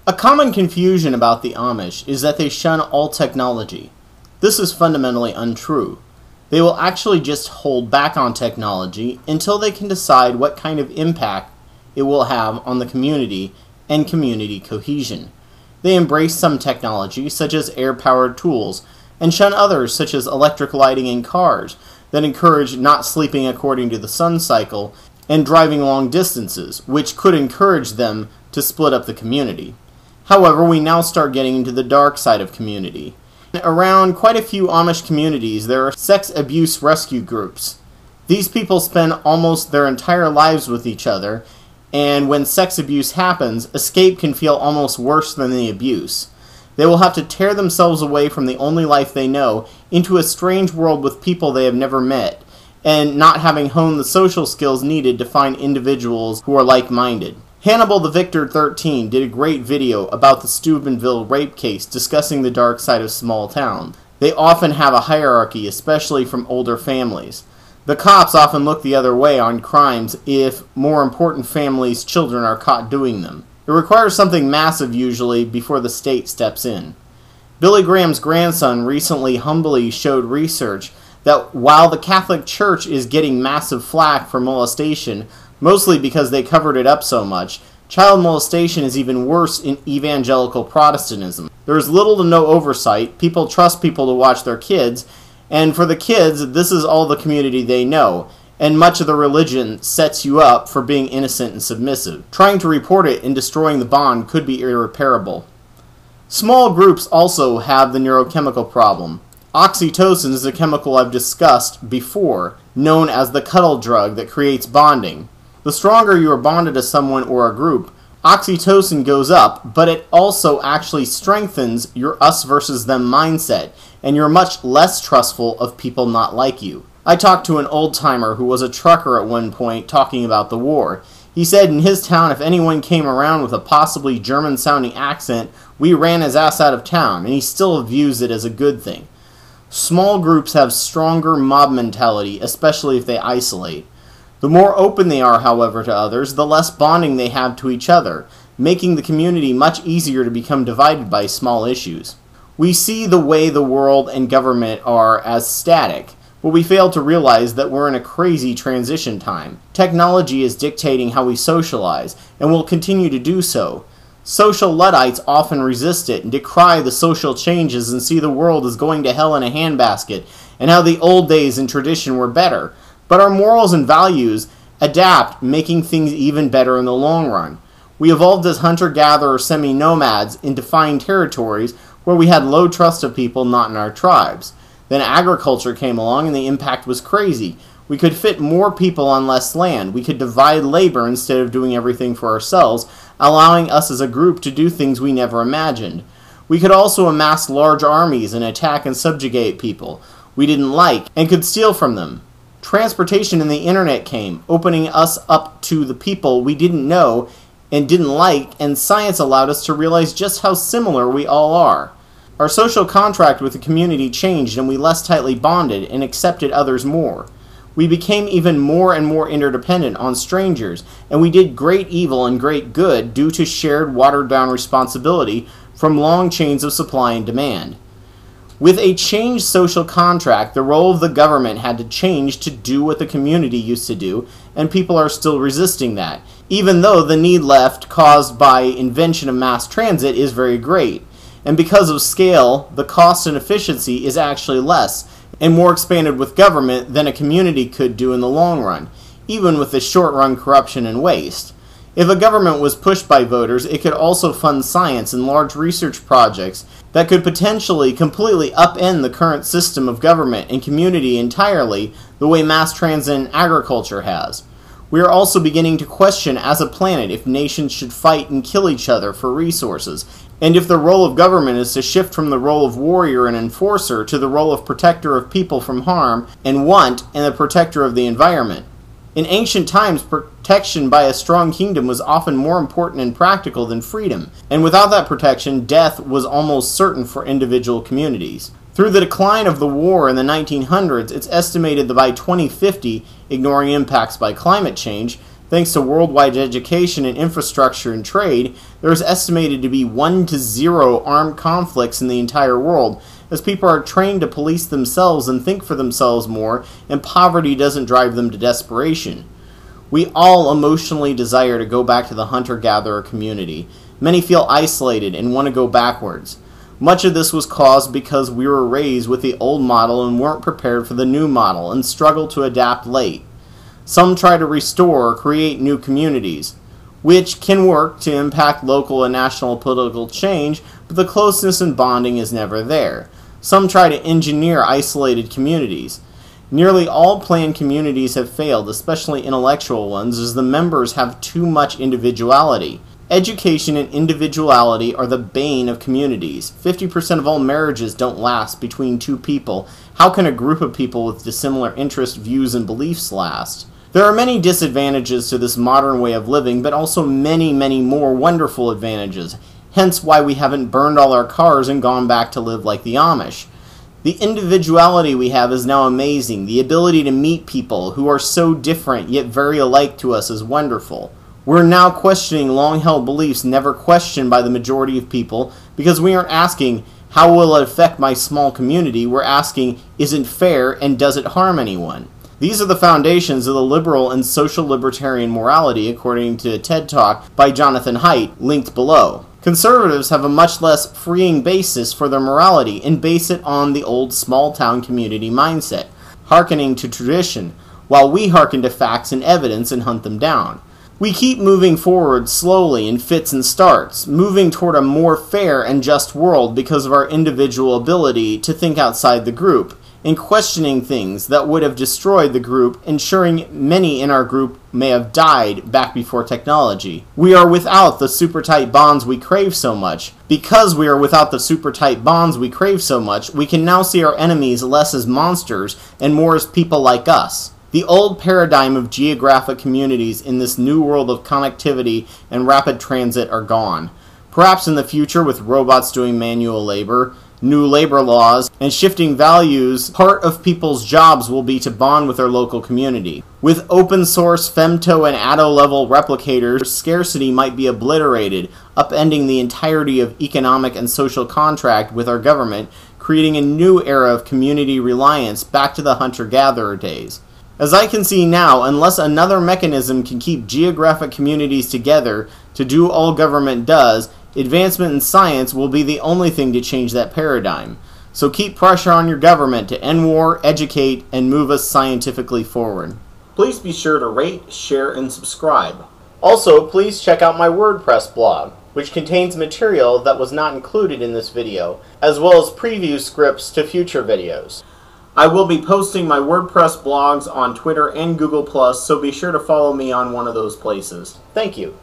A common confusion about the Amish is that they shun all technology. This is fundamentally untrue. They will actually just hold back on technology until they can decide what kind of impact it will have on the community and community cohesion. They embrace some technology, such as air-powered tools, and shun others, such as electric lighting in cars, that encourage not sleeping according to the sun cycle and driving long distances, which could encourage them to split up the community. However, we now start getting into the dark side of community. Around quite a few Amish communities, there are sex abuse rescue groups. These people spend almost their entire lives with each other, and when sex abuse happens, escape can feel almost worse than the abuse. They will have to tear themselves away from the only life they know into a strange world with people they have never met, and not having honed the social skills needed to find individuals who are like-minded. Hannibal the Victor 13 did a great video about the Steubenville rape case discussing the dark side of small towns. They often have a hierarchy, especially from older families. The cops often look the other way on crimes if more important families' children are caught doing them. It requires something massive usually before the state steps in. Billy Graham's grandson recently humbly showed research that while the Catholic Church is getting massive flack for molestation, mostly because they covered it up so much, child molestation is even worse in evangelical Protestantism. There is little to no oversight, people trust people to watch their kids, and for the kids, this is all the community they know, and much of the religion sets you up for being innocent and submissive. Trying to report it and destroying the bond could be irreparable. Small groups also have the neurochemical problem. Oxytocin is a chemical I've discussed before, known as the cuddle drug that creates bonding. The stronger you are bonded to someone or a group, oxytocin goes up, but it also actually strengthens your us versus them mindset, and you're much less trustful of people not like you. I talked to an old-timer who was a trucker at one point talking about the war. He said in his town if anyone came around with a possibly German-sounding accent, we ran his ass out of town, and he still views it as a good thing. Small groups have stronger mob mentality, especially if they isolate. The more open they are, however, to others, the less bonding they have to each other, making the community much easier to become divided by small issues. We see the way the world and government are as static, but we fail to realize that we're in a crazy transition time. Technology is dictating how we socialize, and will continue to do so. Social Luddites often resist it and decry the social changes and see the world as going to hell in a handbasket, and how the old days and tradition were better. But our morals and values adapt, making things even better in the long run. We evolved as hunter-gatherer semi-nomads in defined territories where we had low trust of people not in our tribes. Then agriculture came along and the impact was crazy. We could fit more people on less land. We could divide labor instead of doing everything for ourselves, allowing us as a group to do things we never imagined. We could also amass large armies and attack and subjugate people we didn't like and could steal from them. Transportation and the internet came, opening us up to the people we didn't know and didn't like, and science allowed us to realize just how similar we all are. Our social contract with the community changed and we less tightly bonded and accepted others more. We became even more and more interdependent on strangers, and we did great evil and great good due to shared watered-down responsibility from long chains of supply and demand. With a changed social contract, the role of the government had to change to do what the community used to do, and people are still resisting that, even though the need left caused by invention of mass transit is very great. And because of scale, the cost and efficiency is actually less, and more expanded with government than a community could do in the long run, even with the short-run corruption and waste. If a government was pushed by voters, it could also fund science and large research projects that could potentially completely upend the current system of government and community entirely, the way mass transit and agriculture has. We are also beginning to question as a planet if nations should fight and kill each other for resources, and if the role of government is to shift from the role of warrior and enforcer to the role of protector of people from harm and want and the protector of the environment. In ancient times, protection by a strong kingdom was often more important and practical than freedom, and without that protection, death was almost certain for individual communities. Through the decline of the war in the 1900s, it's estimated that by 2050, ignoring impacts by climate change, Thanks to worldwide education and infrastructure and trade, there is estimated to be 1 to 0 armed conflicts in the entire world, as people are trained to police themselves and think for themselves more, and poverty doesn't drive them to desperation. We all emotionally desire to go back to the hunter-gatherer community. Many feel isolated and want to go backwards. Much of this was caused because we were raised with the old model and weren't prepared for the new model and struggled to adapt late. Some try to restore or create new communities, which can work to impact local and national political change, but the closeness and bonding is never there. Some try to engineer isolated communities. Nearly all planned communities have failed, especially intellectual ones, as the members have too much individuality. Education and individuality are the bane of communities. 50% of all marriages don't last between two people. How can a group of people with dissimilar interests, views, and beliefs last? There are many disadvantages to this modern way of living, but also many, many more wonderful advantages. Hence why we haven't burned all our cars and gone back to live like the Amish. The individuality we have is now amazing. The ability to meet people who are so different yet very alike to us is wonderful. We're now questioning long-held beliefs never questioned by the majority of people, because we aren't asking, how will it affect my small community? We're asking, is it fair and does it harm anyone? These are the foundations of the liberal and social libertarian morality, according to a TED Talk by Jonathan Haidt, linked below. Conservatives have a much less freeing basis for their morality and base it on the old small-town community mindset, hearkening to tradition, while we hearken to facts and evidence and hunt them down. We keep moving forward slowly in fits and starts, moving toward a more fair and just world because of our individual ability to think outside the group, and questioning things that would have destroyed the group, ensuring many in our group may have died back before technology. We are without the super tight bonds we crave so much. Because we are without the super tight bonds we crave so much, we can now see our enemies less as monsters and more as people like us. The old paradigm of geographic communities in this new world of connectivity and rapid transit are gone. Perhaps in the future, with robots doing manual labor, new labor laws, and shifting values, part of people's jobs will be to bond with their local community. With open source femto and atto level replicators, scarcity might be obliterated, upending the entirety of economic and social contract with our government, creating a new era of community reliance back to the hunter-gatherer days. As I can see now, unless another mechanism can keep geographic communities together to do all government does, advancement in science will be the only thing to change that paradigm. So keep pressure on your government to end war, educate, and move us scientifically forward. Please be sure to rate, share, and subscribe. Also, please check out my WordPress blog, which contains material that was not included in this video, as well as preview scripts to future videos. I will be posting my WordPress blogs on Twitter and Google+, so be sure to follow me on one of those places. Thank you.